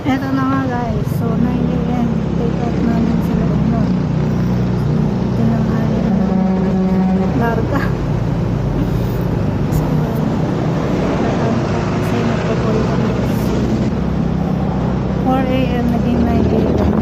Eto na nga guys, so 9 a.m. take out namin sila nun. Ito na nga yung larga. So, natang ko kasi nagpapul kami kasi 4 a.m. naging 9 a.m.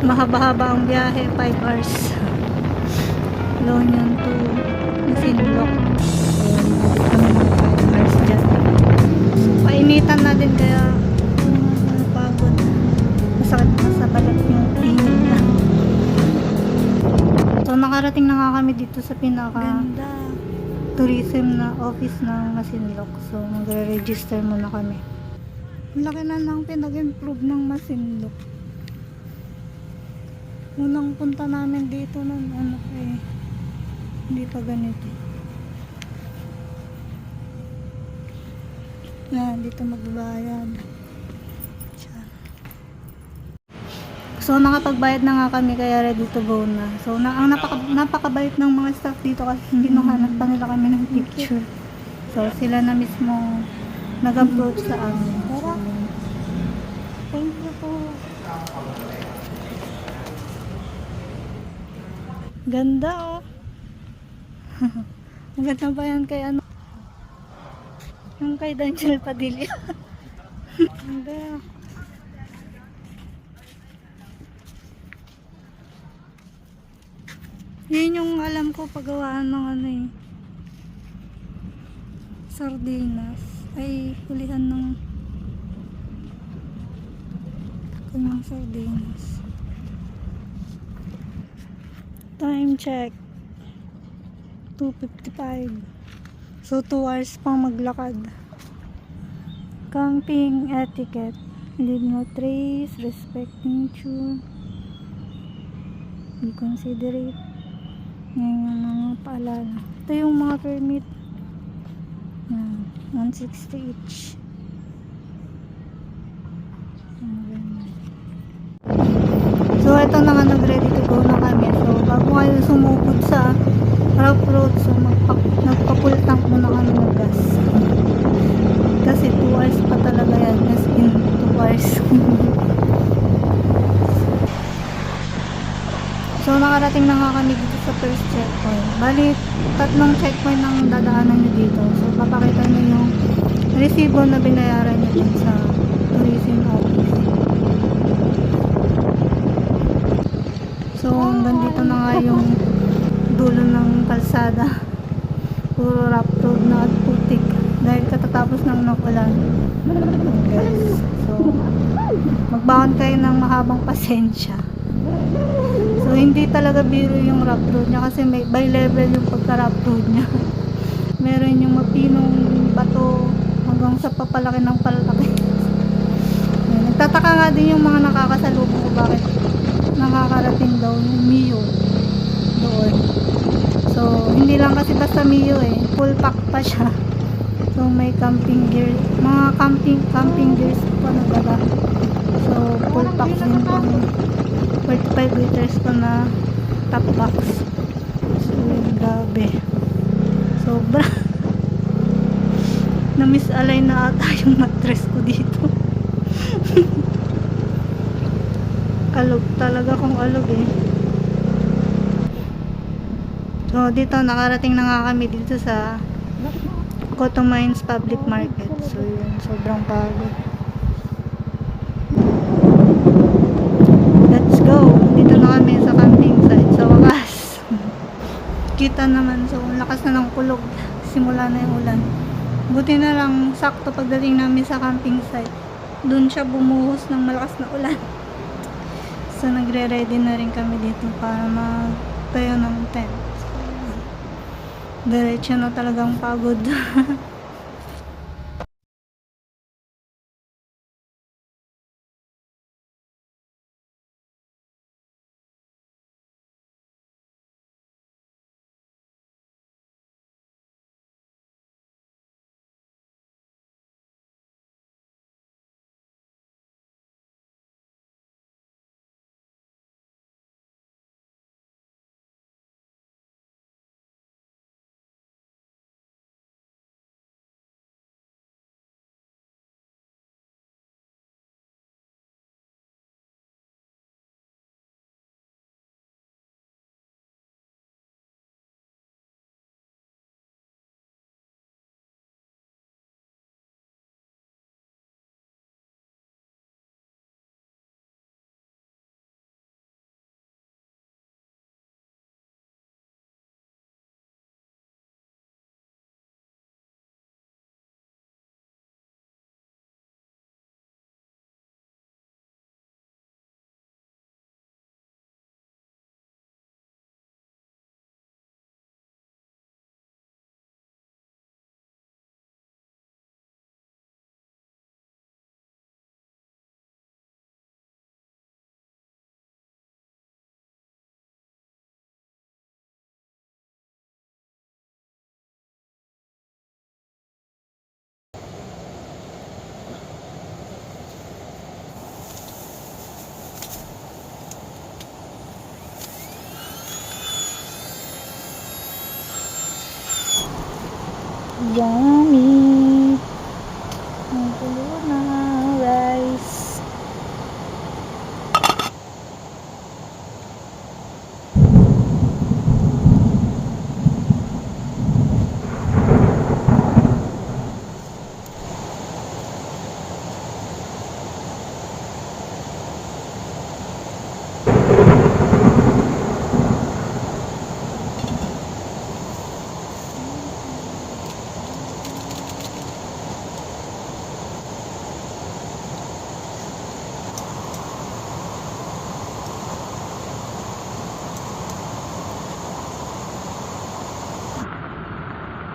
Mahaba-haba ang biyahe, 5 hours. Loan to Masinloc. Ayan, nabit kami ng 5 hours dyan. Painitan na din kaya napagod. Masakit na sa balat yung init niya. So nakarating na nga kami dito sa pinaka tourism na office ng Masinloc. So magre-register muna kami. Laki na lang pinag-improve ng Masinloc. Unang punta namin dito nun, ano eh, hindi pa ganito. Dito magbabayad. So nakapagbayad na nga kami kaya ready to go na. So ang napakabait ng mga staff dito kasi kinuhanan pa nila kami ng picture. So sila na mismo nag-approach sa amin. Tara. Thank you po. Ganda oh. Maganda ba yan kay ano? Yung kay Daniel Padilla. Ganda. Yan yung alam ko paggawaan ng ano eh. Sardinas. Ay, hulihan ng kanyang sardinas. Time check 2:55. So 2 hours pang maglakad. Camping etiquette, leave no trace, respect nature, be considerate. Ngayon yung mga paalala. Ito yung mga permit. 160 each. So ito na nga, nag-ready to go na kami. So bago kayo sumugod sa rough road, so nagpa-full tank muna kami ng gas. Kasi 2 hours pa talaga yan. As in 2 hours. So nakarating na nga kami dito sa first checkpoint. Bali, 3 checkpoint ang dadaanan nyo dito. So papakita nyo yung resibo na binayaran nyo din sa tourism office. So hanggang dito na nga yung dulo ng kalsada. Puro rough road na at putik dahil katatapos ng nakulan. Guys, so magbaon kayo ng mahabang pasensya. So hindi talaga biro yung rough road niya kasi may by level yung pagka rough road niya. Meron yung mapinong bato hanggang sa papalaki ng palaki. Nagtataka nga din yung mga nakakasalubong ko bakit nakakarating daw yung Mio doon. So hindi lang kasi basta Mio eh, full pack pa siya. So may camping gear, mga camping gears pa nagdala. So full pack din pang 45 liters pa na top box. So grabe, sobra. Na-misalign na ata yung mattress ko dito. Alog talaga kung alog eh. So dito nakarating na nga kami dito sa Cotomines Public Market. So yun, sobrang pagod. Let's go. Dito na kami sa camping site. Sa wakas. Kita naman. So lakas na ng kulog. Simula na yung ulan. Buti na lang sakto pagdating namin sa camping site. Doon siya bumuhos ng malakas na ulan. So nagre-ready na rin kami dito para magtayo ng tent. Diretso na talagang pagod. Yummy! Ang tulo na rice.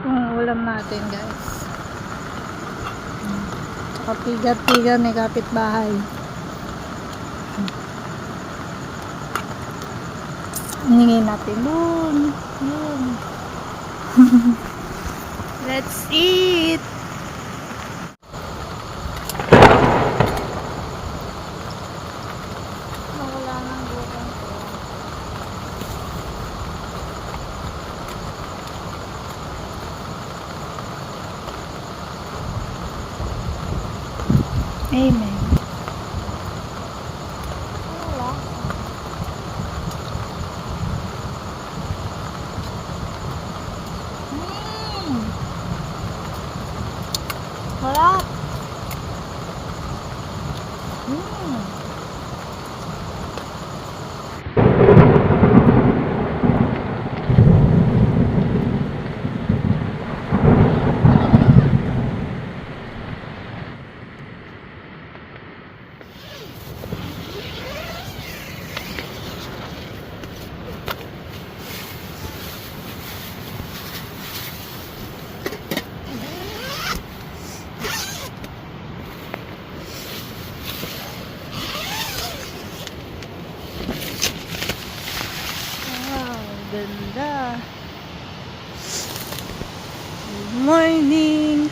Yung ulam natin, guys. Tsaka pigat-pigat ni kapitbahay. Hingin natin dun. Yun. Let's eat! Wala nang bukan ko. Amen. Wala. Sarap. Wow, ganda. Good morning.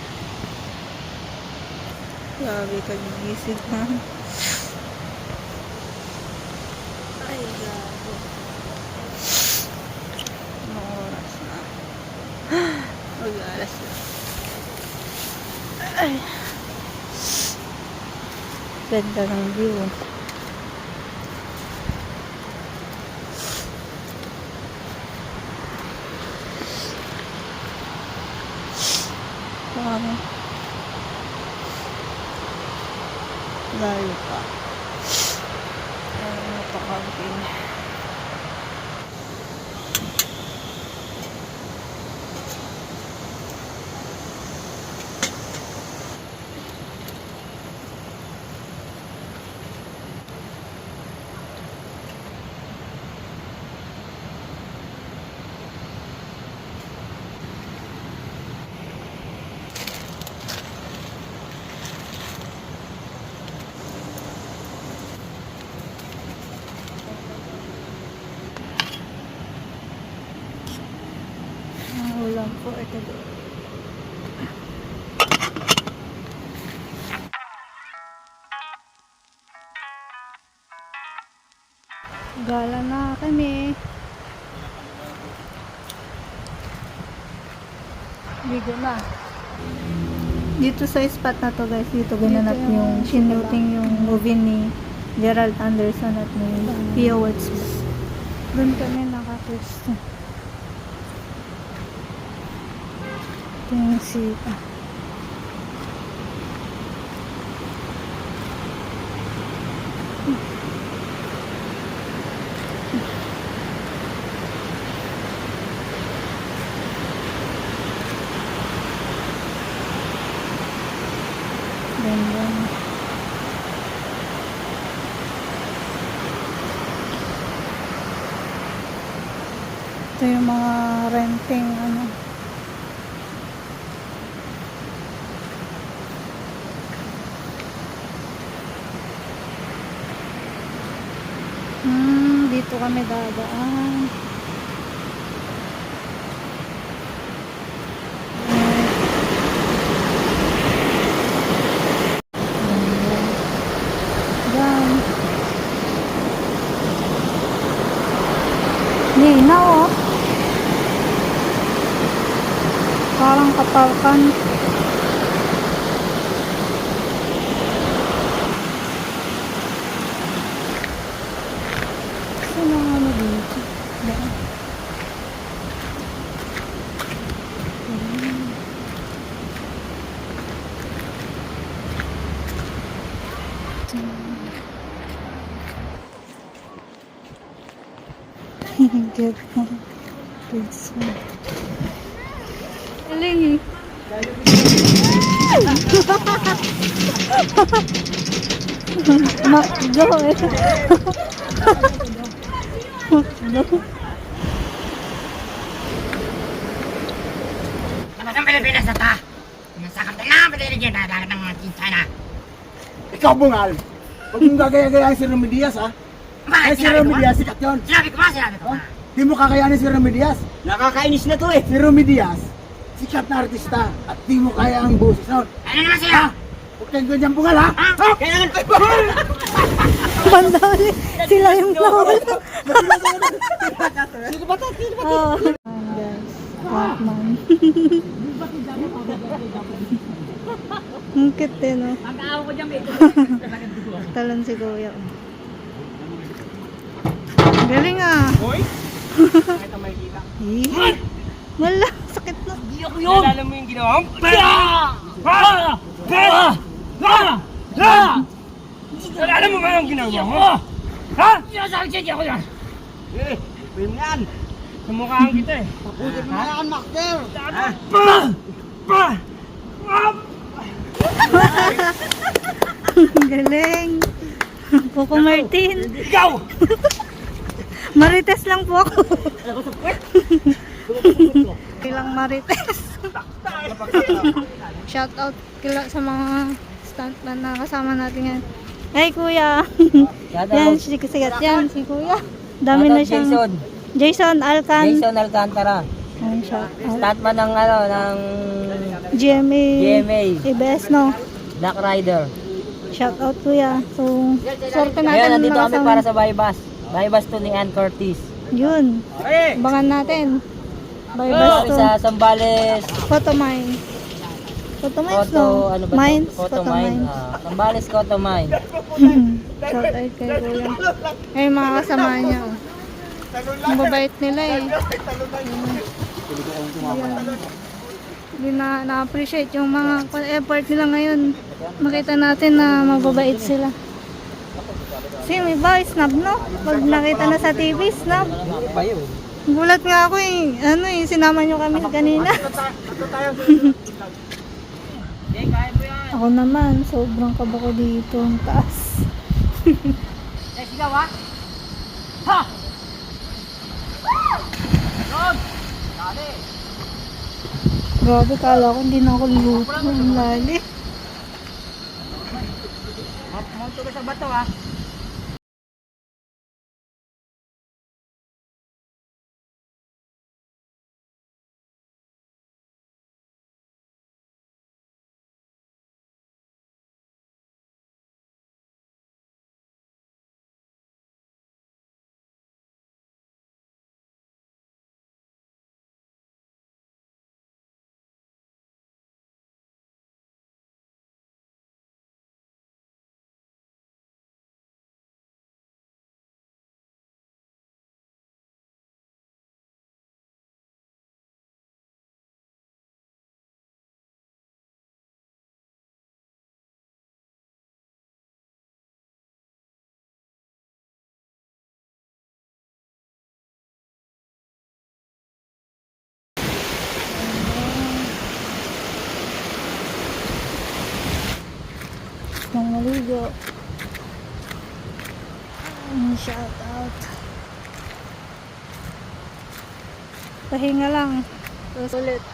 Grabe kagigising na. Ay, grabe. Anong oras na? Mag-alas na. Ay. Ganda ng view. Layo pa. Ano pa camping. Ulam po ito doon. Gala na kami. Ligo na. Dito sa spot na to, guys, dito ginanap yung shooting yung movie ni Gerald Anderson at ni Pia Wurtzman. Doon kami nakapwesto. Ito yung sita. Ganda. Ito yung mga renting ano. Dito kami dadaan. Nina, oh. Parang kapag pakan. Sa mga ano dito. Daan. Get mo. Please. Aling. Makdo eh. Makdo. Ang Pilipinas na ta! Nasakap na lang, patiligyan na lahat ng mga China. Ikaw bungal. Huwag mong gagaya-gayahin si Remedias ha. Bakit Eh si sinabi ko ba? Remedias, sikat yun. Sinabi ko ba? Sinabi ko ba? Di mo kakayanin si Remedias. Nakakainis na to eh. Si Remedias, sikat na artista. At di mo kaya ang boses nun. Ano naman sila? Huwag kang ganyan bungal ha. Ha? Kailangan ko Pandali. Sila yung nawala. Sino ba ito? Sino ba ito? Oh. Guys. Batman. Ang cute eh, no? Pag-aaw ko dyan, Talon si Kuya. Galing ah. Hoy! Ito may kita. Eh. Wala. Sakit na. Hindi ako yun! Nalala mo yung ginawa? Nalala mo ba yung ginawa mo? Ha? Sinasakit ako yan! Eh, pwede mo yan! Namukhaan kita eh. Tapusin mo na yan, Master. Galing. Coco Martin. Ikaw! Marites lang po ako. Ilang Marites. Shout out sa mga stuntman na kasama natin yan. Hey kuya. Yan, sikat yan si kuya. Dami na siyang Jason Alcan. Jason Alcantara. Ayun, shout out. Stuntman ng ano, ng GMA. GMA. IBS no. Black Rider. Shout out kuya. So, sorte natin Ngayon, nandito kami makasama. para sa Baybas. Baybas to ni Ann Curtis. Yun. Abangan natin. Bye bye Kami to. sa Zambales. Photo mine. Photo mines no? Ano ba to? Mines. Photo Mine. Zambales Photo Mine. Shout out kay kuya. Ay, mga kasama niya. Oh. Ang babait nila eh. Hindi na-appreciate yung mga effort nila ngayon. Makita natin na mababait sila. Kasi may ba, snap no? Pag nakita na sa TV, snap. Gulat nga ako eh. Ano eh, sinama nyo kami kanina. Ako naman, sobrang kaba ko dito. Ang taas. Sigaw ha? Ha! Grabe, kala ko hindi na ako luto. Ang lali. Monto ka sa bato ha? Nang maligo. Shout out. Pahinga lang. Tapos ulit.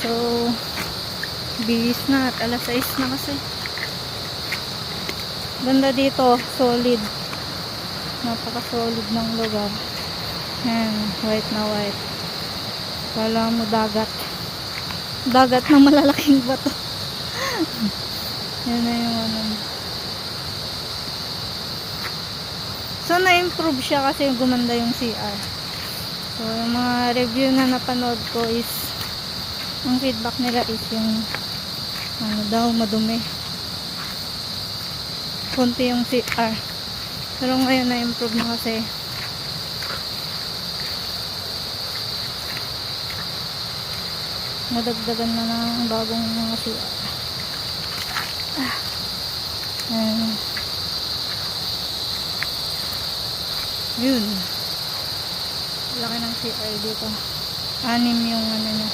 So, bihis na at alas 6 na kasi. Ganda dito, solid. Napaka-solid ng lugar. Ayan, white na white. Kala mo dagat. Dagat ng malalaking bato. Yan na yung ano. So, na-improve siya kasi gumanda yung CR. So, yung mga review na napanood ko is ang feedback nila is yung ano daw, madumi. Kunti yung CR. Pero ngayon na-improve na kasi nadagdagan na ng bagong mga CR. Yun. Laki ng CR dito. 6 yung ano niya.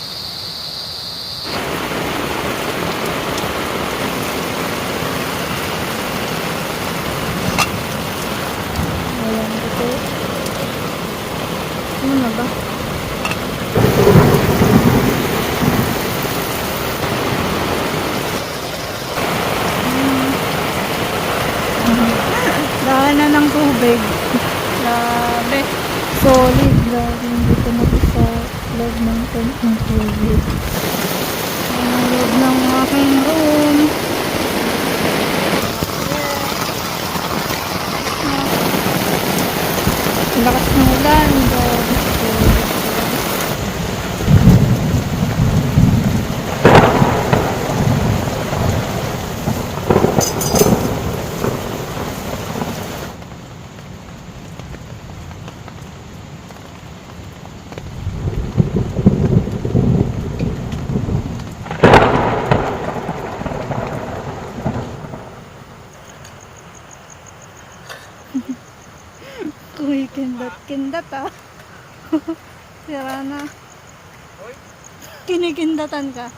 Ayan dito. Ano na ba? Daanan ng tubig. Grabe. Solid. Grabe. Dito na sa loob ng tent ng tubig. Ang loob ng aking room. Lakas ng ulan. Grabe. Uy, kindat ah. Sira na. Kinikindatan ka.